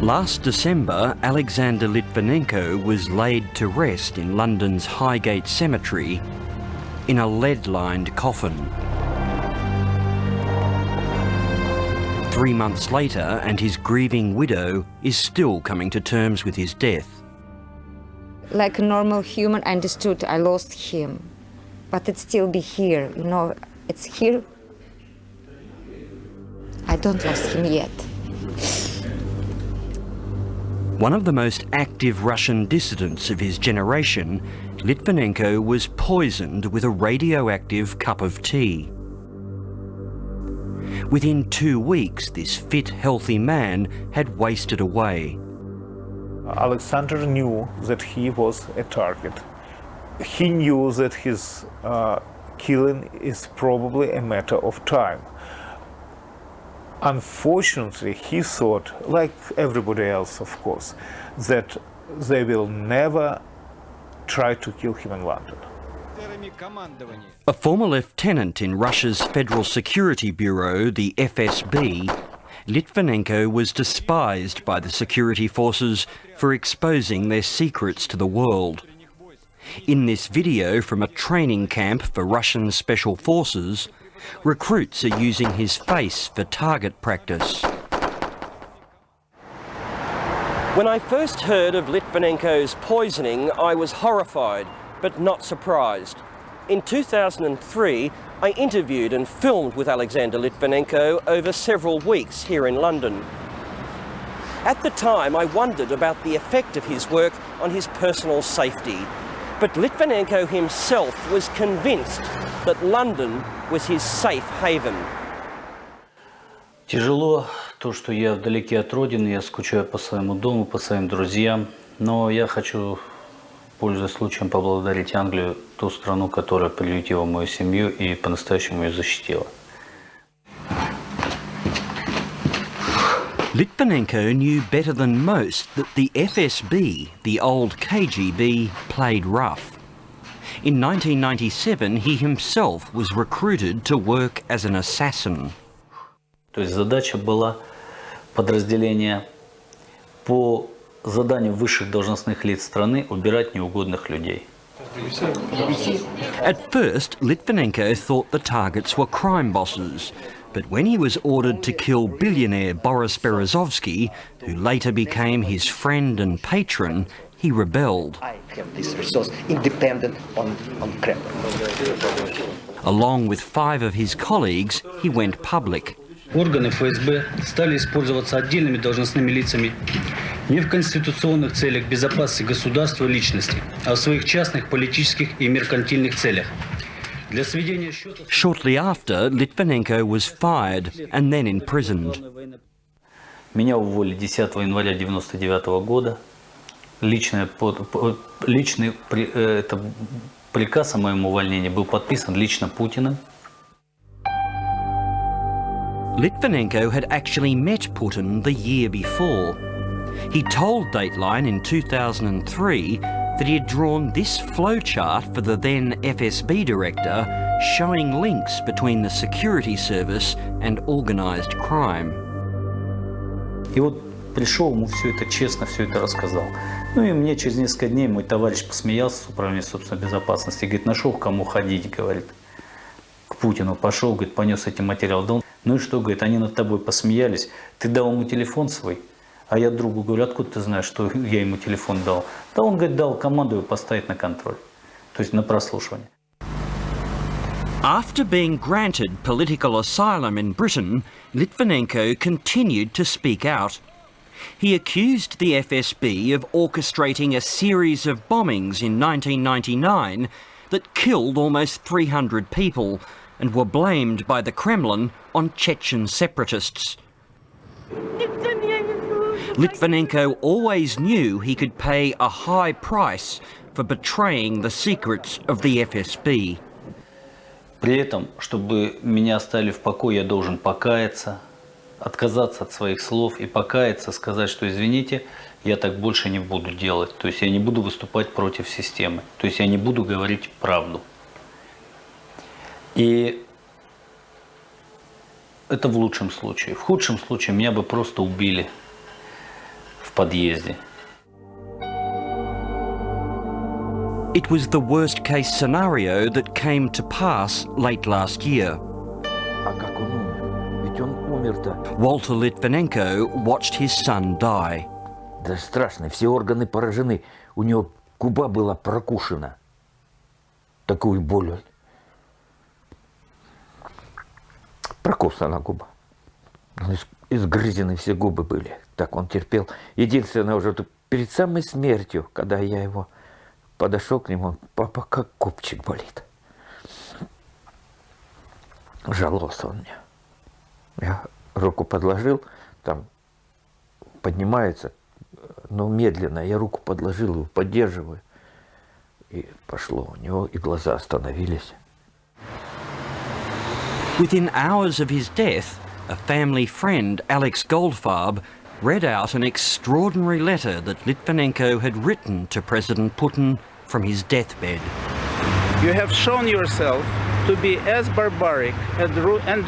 Last December, Alexander Litvinenko was laid to rest in London's Highgate Cemetery in a lead-lined coffin. 3 months later, and his grieving widow is still coming to terms with his death. Like a normal human, I understood I lost him, but it still be here, you know, it's here. I don't lost him yet. One of the most active Russian dissidents of his generation, Litvinenko was poisoned with a radioactive cup of tea. Within 2 weeks, this fit, healthy man had wasted away. Alexander knew that he was a target. He knew that his killing is probably a matter of time. Unfortunately, he thought, like everybody else, of course, that they will never try to kill him in London. A former lieutenant in Russia's Federal Security Bureau, the FSB, Litvinenko was despised by the security forces for exposing their secrets to the world. In this video from a training camp for Russian special forces, recruits are using his face for target practice. When I first heard of Litvinenko's poisoning, I was horrified, but not surprised. In 2003, I interviewed and filmed with Alexander Litvinenko over several weeks here in London. At the time, I wondered about the effect of his work on his personal safety. But Litvinenko himself was convinced that London was his safe haven. Тяжело то, что я вдалеке от родины, я скучаю по своему дому, по своим друзьям. Но я хочу, пользуясь случаем, поблагодарить Англию, ту страну, которая приютила мою семью и по-настоящему ее защитила. Litvinenko knew better than most that the FSB, the old KGB, played rough. In 1997, he himself was recruited to work as an assassin. То есть задача была подразделения по заданию высших должностных лиц страны убирать неугодных людей. At first, Litvinenko thought the targets were crime bosses. But when he was ordered to kill billionaire Boris Berezovsky, who later became his friend and patron, he rebelled. I have this resource independent on Kremlin. Along with 5 of his colleagues, he went public. Органы ФСБ стали использоваться отдельными должностными лицами не в конституционных целях безопасности государства и личности, а в своих частных политических и меркантильных целях. Shortly after, Litvinenko was fired and then imprisoned. Меня уволили 10 января 1999 года. Личный приказ о моем увольнении был подписан лично Путиным. Litvinenko had actually met Putin the year before. He told Dateline in 2003 that he had drawn this flowchart for the then FSB director, showing links between the security service and organised crime. И вот пришел, ему все это честно, все это рассказал. Ну и мне через несколько дней мой товарищ посмеялся с управления собственной безопасности, говорит, нашел к кому ходить, говорит, к Путину пошел, говорит, понес эти материалы. Да он, ну и что, говорит, они над тобой посмеялись, ты дал ему телефон свой? А я другу говорю, откуда ты знаешь, что я ему телефон дал? Да он, говорит, дал команду его поставить на контроль, то есть на прослушивание. After being granted political asylum in Britain, Litvinenko continued to speak out. He accused the FSB of orchestrating a series of bombings in 1999 that killed almost 300 people and were blamed by the Kremlin on Chechen separatists. Litvinenko always knew he could pay a high price for betraying the secrets of the FSB. При этом, чтобы меня оставили в покое, я должен покаяться, отказаться от своих слов и покаяться, сказать, что извините, я так больше не буду делать. То есть я не буду выступать против системы. То есть я не буду говорить правду. И это в лучшем случае. В худшем случае меня бы просто убили. подъезде. It was the worst-case scenario that came to pass late last year. А как он умер? Ведь он умер-то. Walter Litvinenko watched his son die. Да страшно, все органы поражены. У него губа была прокушена. Такую боль. Прокусана губа. Изгрызены все губы были. Так он терпел. Единственное, уже перед самой смертью, когда я его подошел к нему, папа, как копчик болит. Жаловался он мне. Я руку подложил, там поднимается, но медленно. Я руку подложил, его поддерживаю. И пошло у него, и глаза остановились. Within hours of his death, a family friend, Alex Goldfarb, read out an extraordinary letter that Litvinenko had written to President Putin from his deathbed. You have shown yourself to be as barbaric and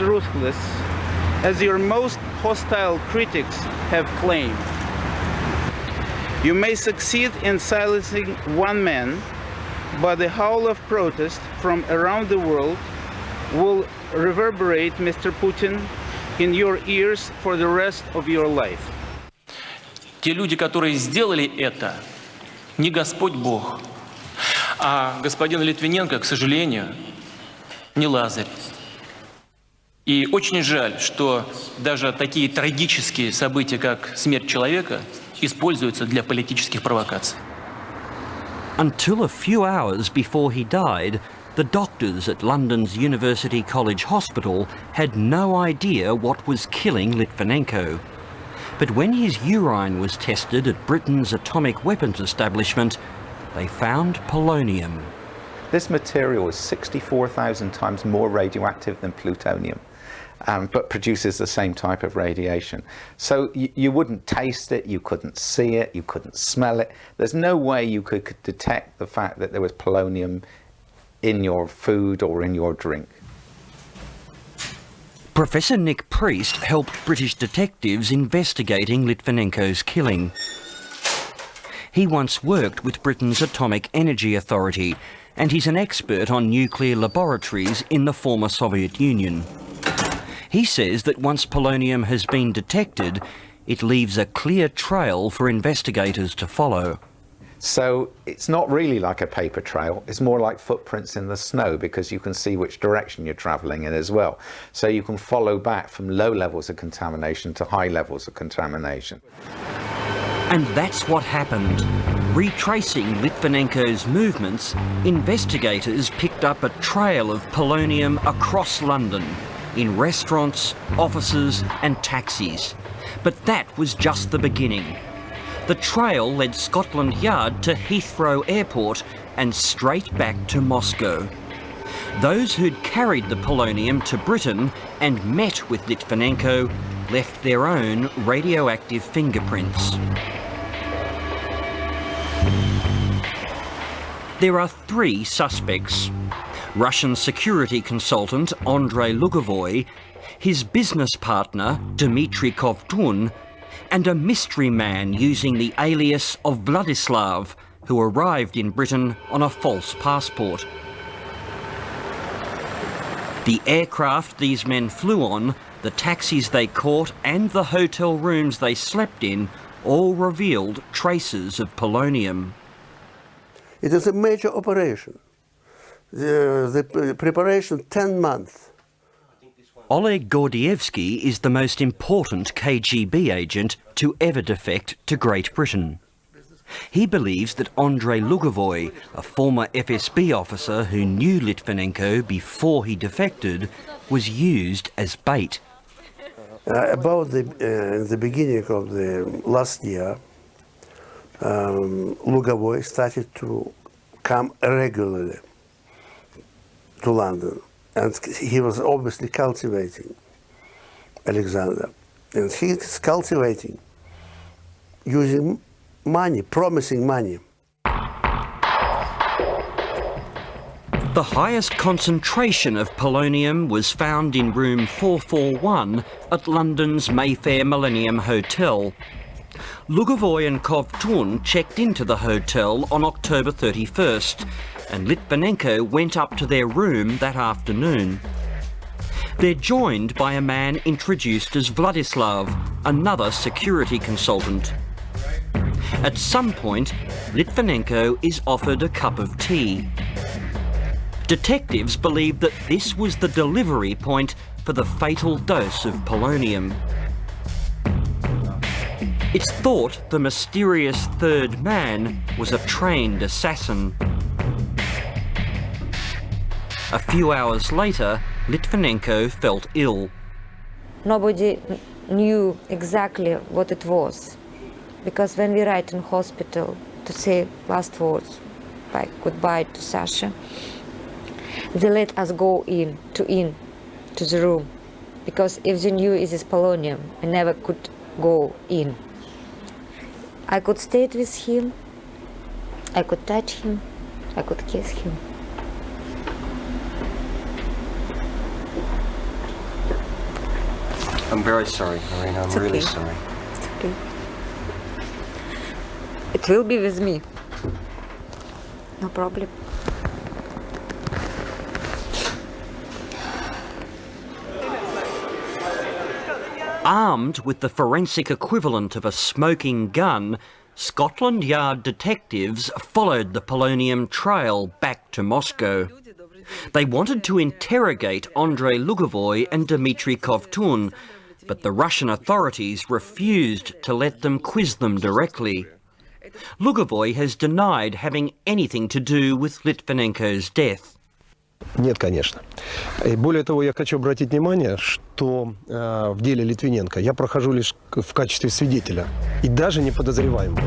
ruthless as your most hostile critics have claimed. You may succeed in silencing one man, but the howl of protest from around the world will reverberate, Mr. Putin, in your ears for the rest of your life. Те люди, которые сделали это, не Господь Бог, а господин Литвиненко, к сожалению, не Лазарь. И очень жаль, что даже такие трагические события, как смерть человека, используются для политических провокаций. Until a few hours before he died, the doctors at London's University College Hospital had no idea what was killing Litvinenko. But when his urine was tested at Britain's atomic weapons establishment, they found polonium. This material is 64,000 times more radioactive than plutonium, but produces the same type of radiation. So you wouldn't taste it, you couldn't see it, you couldn't smell it. There's no way you could detect the fact that there was polonium in your food or in your drink. Professor Nick Priest helped British detectives investigating Litvinenko's killing. He once worked with Britain's Atomic Energy Authority, and he's an expert on nuclear laboratories in the former Soviet Union. He says that once polonium has been detected, it leaves a clear trail for investigators to follow. So it's not really like a paper trail, it's more like footprints in the snow because you can see which direction you're travelling in as well. So you can follow back from low levels of contamination to high levels of contamination. And that's what happened. Retracing Litvinenko's movements, investigators picked up a trail of polonium across London, in restaurants, offices and taxis. But that was just the beginning. The trail led Scotland Yard to Heathrow Airport and straight back to Moscow. Those who'd carried the polonium to Britain and met with Litvinenko left their own radioactive fingerprints. There are 3 suspects: Russian security consultant Andrei Lugovoi, his business partner Dmitry Kovtun, and a mystery man using the alias of Vladislav, who arrived in Britain on a false passport. The aircraft these men flew on, the taxis they caught and the hotel rooms they slept in all revealed traces of polonium. It is a major operation. The preparation 10 months. Oleg Gordievsky is the most important KGB agent to ever defect to Great Britain. He believes that Andrei Lugovoi, a former FSB officer who knew Litvinenko before he defected, was used as bait. About the beginning of the last year, Lugovoi started to come regularly to London. And he was obviously cultivating Alexander. And he's cultivating using money, promising money. The highest concentration of polonium was found in room 441 at London's Mayfair Millennium Hotel. Lugovoi and Kovtun checked into the hotel on October 31st, and Litvinenko went up to their room that afternoon. They're joined by a man introduced as Vladislav, another security consultant. At some point, Litvinenko is offered a cup of tea. Detectives believe that this was the delivery point for the fatal dose of polonium. It's thought the mysterious third man was a trained assassin. A few hours later, Litvinenko felt ill. Nobody knew exactly what it was, because when we write in hospital to say last words, like goodbye to Sasha, they let us go in to the room, because if they knew it is polonium, I never could go in. I could stay with him, I could touch him, I could kiss him. I'm very sorry, Marina. I'm really sorry. It's okay. It will be with me. No problem. Armed with the forensic equivalent of a smoking gun, Scotland Yard detectives followed the polonium trail back to Moscow. They wanted to interrogate Andrei Lugovoi and Dmitry Kovtun, but the Russian authorities refused to let them quiz them directly. Lugovoi has denied having anything to do with Litvinenko's death. Нет, конечно. И более того, я хочу обратить внимание, что в деле Литвиненко я прохожу лишь в качестве свидетеля и даже не подозреваемого.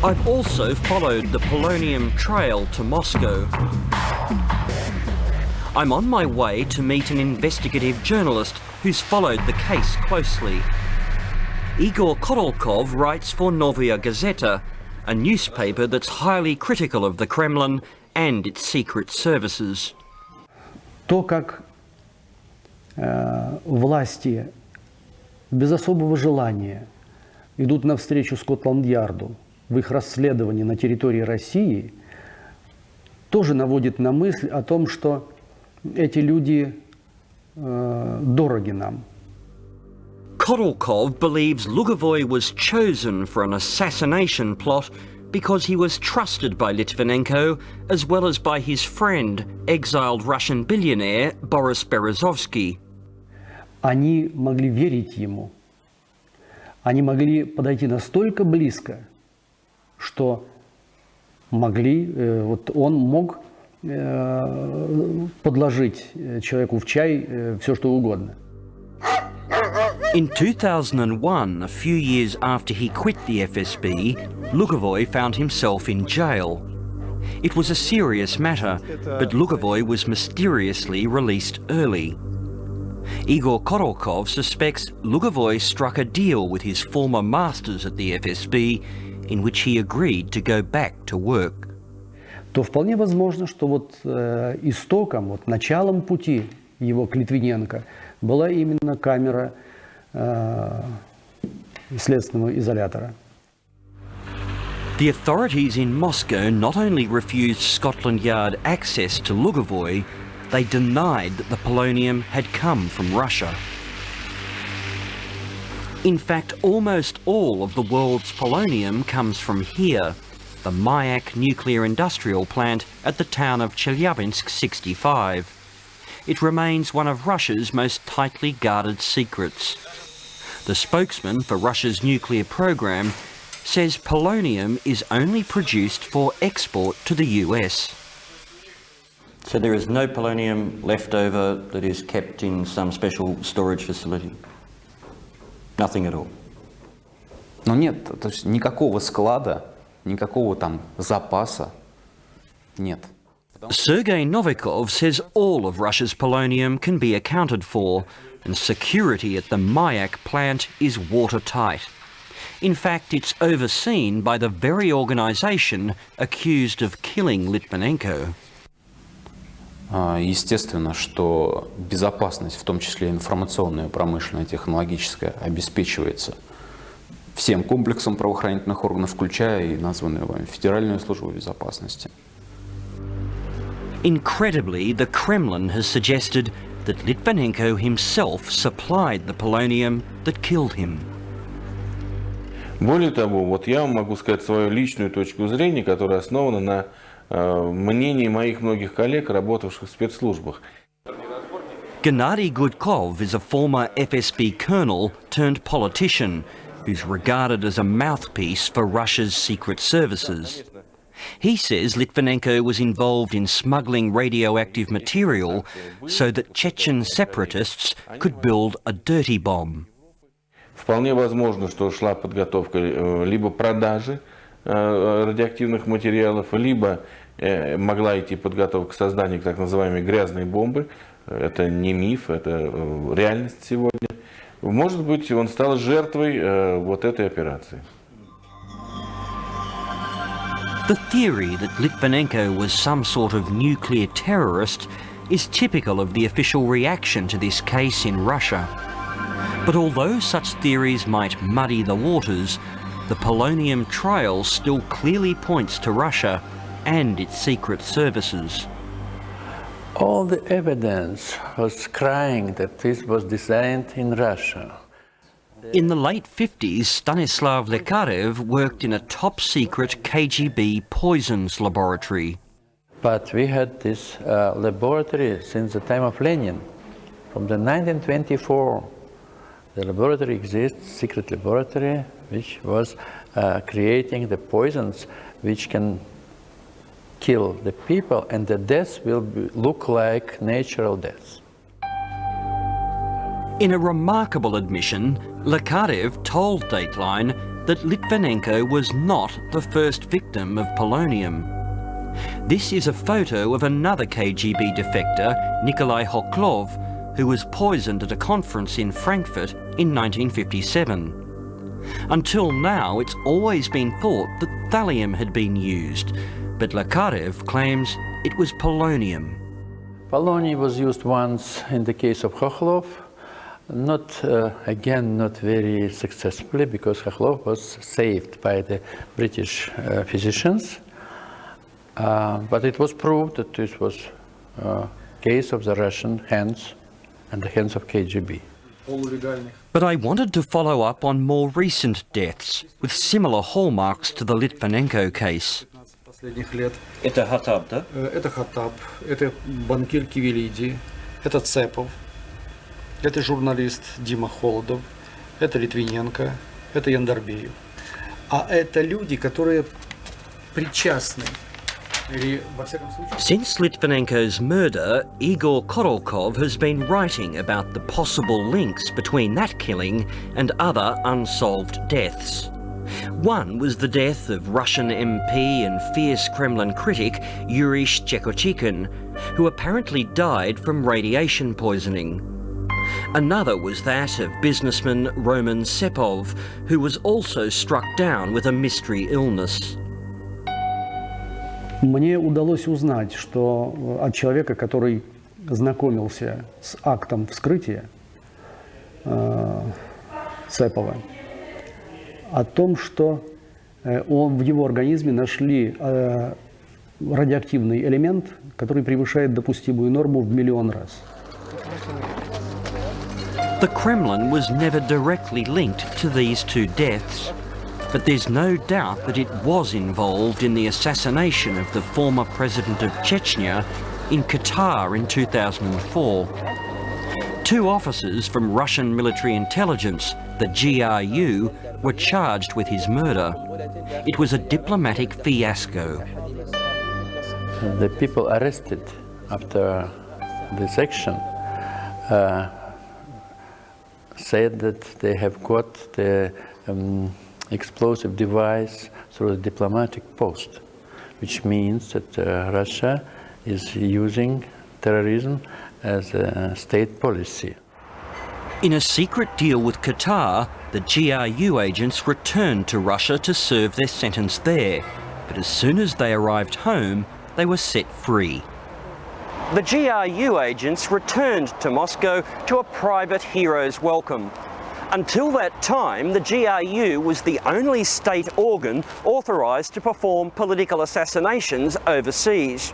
I've also followed the polonium trail to Moscow. I'm on my way to meet an investigative journalist who's followed the case closely. Igor Korolkov writes for Novaya Gazeta, a newspaper that's highly critical of the Kremlin and its secret services. То, как власти без особого желания идут навстречу Скотланд-Ярду в их расследовании на территории России, тоже наводит на мысль о том, что эти люди дороги нам. Korolkov believes Lugovoi was chosen for an assassination plot because he was trusted by Litvinenko as well as by his friend, exiled Russian billionaire Boris Berezovsky. Они могли верить ему. Они могли подойти настолько близко, что могли, вот он мог подложить человеку в чай все что угодно. In 2001, a few years after he quit the FSB, Lugovoi found himself in jail. It was a serious matter, but Lugovoi was mysteriously released early. Igor Korolkov suspects Lugovoi struck a deal with his former masters at the FSB in which he agreed to go back to work. То вполне возможно, что вот истоком, вот началом пути его к Литвиненко была именно камера следственного изолятора. The authorities in Moscow not only refused Scotland Yard access to Lugovoi, they denied that the polonium had come from Russia. In fact, almost all of the world's polonium comes from here, the Mayak nuclear industrial plant at the town of Chelyabinsk 65. It remains one of Russia's most tightly guarded secrets. The spokesman for Russia's nuclear program says polonium is only produced for export to the US. So there is no polonium left over that is kept in some special storage facility? Nothing at all? Ну нет, то есть никакого склада, никакого там запаса нет. Sergei Novikov says all of Russia's polonium can be accounted for, and security at the Mayak plant is watertight. In fact, it's overseen by the very organisation accused of killing Litvinenko. Естественно, что безопасность, в том числе информационная, промышленная, технологическая, обеспечивается всем комплексом правоохранительных органов, включая и названную вами Федеральную службу безопасности. Incredibly, the Kremlin has suggested that Litvinenko himself supplied the polonium that killed him. Более того, вот я вам могу сказать свою личную точку зрения, которая основана на мнении моих многих коллег, работавших в спецслужбах. Andrei Korolkov is a former FSB colonel turned politician who's regarded as a mouthpiece for Russia's secret services. He says Litvinenko was involved in smuggling radioactive material so that Chechen separatists could build a dirty bomb. Вполне возможно, что шла подготовка либо продажи радиоактивных материалов, либо могла идти подготовка к созданию так называемой грязной бомбы. Это не миф, это реальность сегодня. Может быть, он стал жертвой вот этой операции. The theory that Litvinenko was some sort of nuclear terrorist is typical of the official reaction to this case in Russia. But although such theories might muddy the waters, the polonium trial still clearly points to Russia and its secret services. All the evidence was crying that this was designed in Russia. In the late 50s, Stanislav Lekarev worked in a top-secret KGB poisons laboratory. But we had this laboratory since the time of Lenin. From the 1924, the laboratory exists, secret laboratory, which was creating the poisons which can kill the people, and the deaths will look like natural deaths. In a remarkable admission, Lekarev told Dateline that Litvinenko was not the first victim of polonium. This is a photo of another KGB defector, Nikolai Hoklov, who was poisoned at a conference in Frankfurt in 1957. Until now, it's always been thought that thallium had been used, but Lekarev claims it was polonium. Polonium was used once in the case of Hoklov, not very successfully, because Hoklov was saved by the British physicians, but it was proved that this was a case of the Russian hands and the hands of KGB. But I wanted to follow up on more recent deaths with similar hallmarks to the Litvinenko case. Это Хаттаб, да? Это Хаттаб, это банкир Кивелиди, это Цепов, это журналист Дима Холодов, это Литвиненко, это Яндарбеев. А это люди, которые причастны. Since Litvinenko's murder, Igor Korolkov has been writing about the possible links between that killing and other unsolved deaths. One was the death of Russian MP and fierce Kremlin critic Yuri Shchekochikhin, who apparently died from radiation poisoning. Another was that of businessman Roman Sepov, who was also struck down with a mystery illness. Мне удалось узнать, что от человека, который знакомился с актом вскрытия Цепова, о том, что в его организме нашли радиоактивный элемент, который превышает допустимую норму в 1 000 000 раз. The Kremlin was never directly linked to these two deaths, but there's no doubt that it was involved in the assassination of the former president of Chechnya in Qatar in 2004. Two officers from Russian military intelligence, the GRU, were charged with his murder. It was a diplomatic fiasco. The people arrested after this action said that they have got the explosive device through the diplomatic post, which means that Russia is using terrorism as a state policy. In a secret deal with Qatar, the GRU agents returned to Russia to serve their sentence there, but as soon as they arrived home, they were set free. The GRU agents returned to Moscow to a private hero's welcome. Until that time, the GRU was the only state organ authorised to perform political assassinations overseas.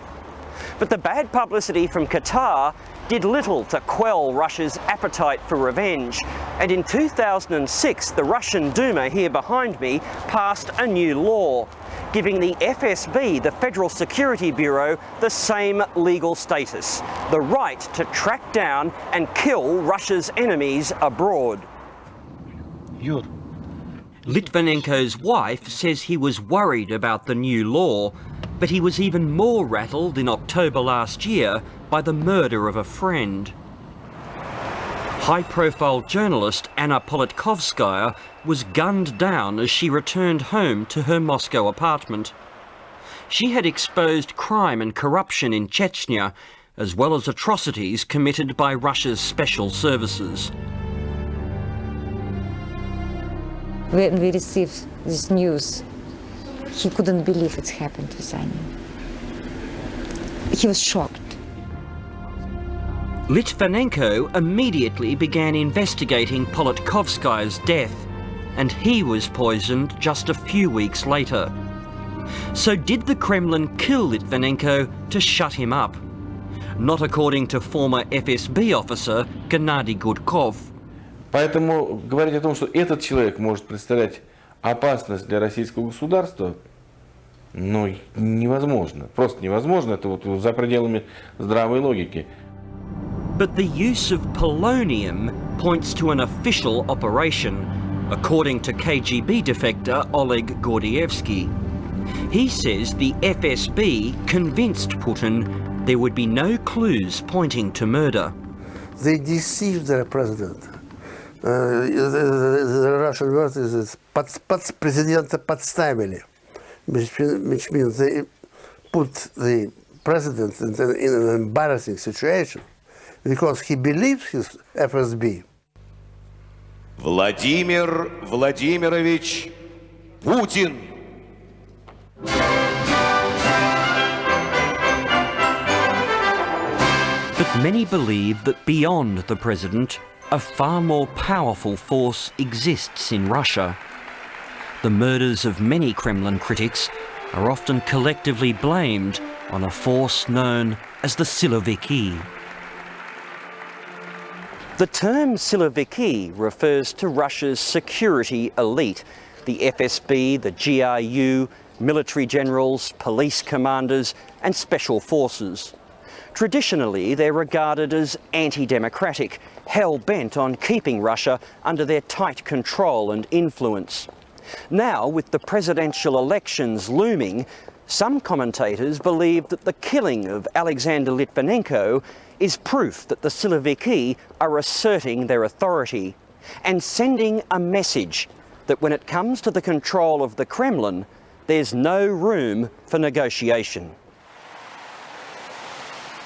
But the bad publicity from Qatar did little to quell Russia's appetite for revenge, and in 2006 the Russian Duma here behind me passed a new law, giving the FSB, the Federal Security Bureau, the same legal status, the right to track down and kill Russia's enemies abroad. Litvinenko's wife says he was worried about the new law, but he was even more rattled in October last year by the murder of a friend. High-profile journalist Anna Politkovskaya was gunned down as she returned home to her Moscow apartment. She had exposed crime and corruption in Chechnya, as well as atrocities committed by Russia's special services. When we received this news, he couldn't believe it's happened to Zanya. He was shocked. Litvinenko immediately began investigating Politkovskaya's death, and he was poisoned just a few weeks later. So did the Kremlin kill Litvinenko to shut him up? Not according to former FSB officer Gennady Gudkov. Поэтому говорить о том, что этот человек может представлять опасность для российского государства, ну, невозможно. Просто невозможно. Это вот за пределами здравой логики. But the use of polonium points to an official operation, according to KGB defector Oleg Gordievsky. He says the FSB convinced Putin there would be no clues pointing to murder. They deceived their president. The Russian word is президента подставили, which means they put the president in an embarrassing situation because he believes his FSB. Владимир Владимирович Путин. But many believe that beyond the president, a far more powerful force exists in Russia. The murders of many Kremlin critics are often collectively blamed on a force known as the siloviki. The term siloviki refers to Russia's security elite, the FSB, the GRU, military generals, police commanders and special forces. Traditionally, they're regarded as anti-democratic, hell-bent on keeping Russia under their tight control and influence. Now, with the presidential elections looming, some commentators believe that the killing of Alexander Litvinenko is proof that the siloviki are asserting their authority and sending a message that when it comes to the control of the Kremlin, there's no room for negotiation.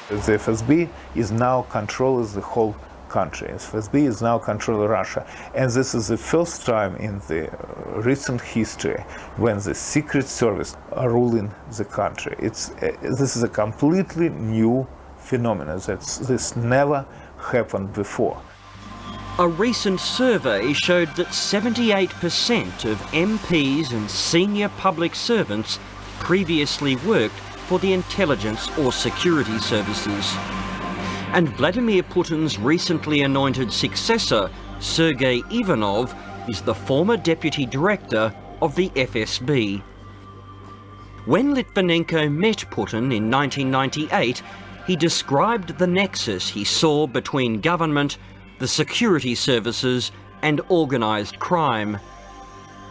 The FSB is now controlling the whole country. FSB is now controlling Russia. And this is the first time in the recent history when the Secret Service are ruling the country. This is a completely new phenomenon. This never happened before. A recent survey showed that 78% of MPs and senior public servants previously worked for the intelligence or security services. And Vladimir Putin's recently anointed successor, Sergei Ivanov, is the former deputy director of the FSB. When Litvinenko met Putin in 1998, he described the nexus he saw between government, the security services and organised crime.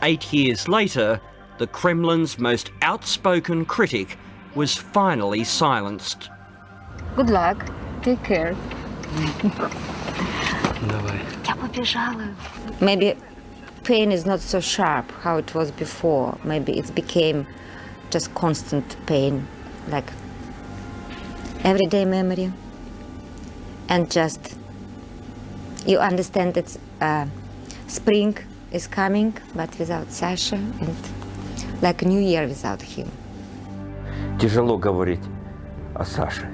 8 years later, the Kremlin's most outspoken critic was finally silenced. Good luck. Take care. Maybe pain is not so sharp how it was before. Maybe it became just constant pain, like everyday memory. And just, you understand that spring is coming, but without Sasha, and like a new year without him. Тяжело говорить о Саше.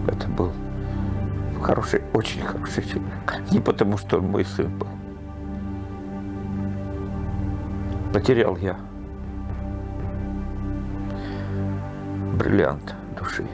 Это был хороший, очень хороший человек. Не потому, что он мой сын был. Потерял я бриллиант души.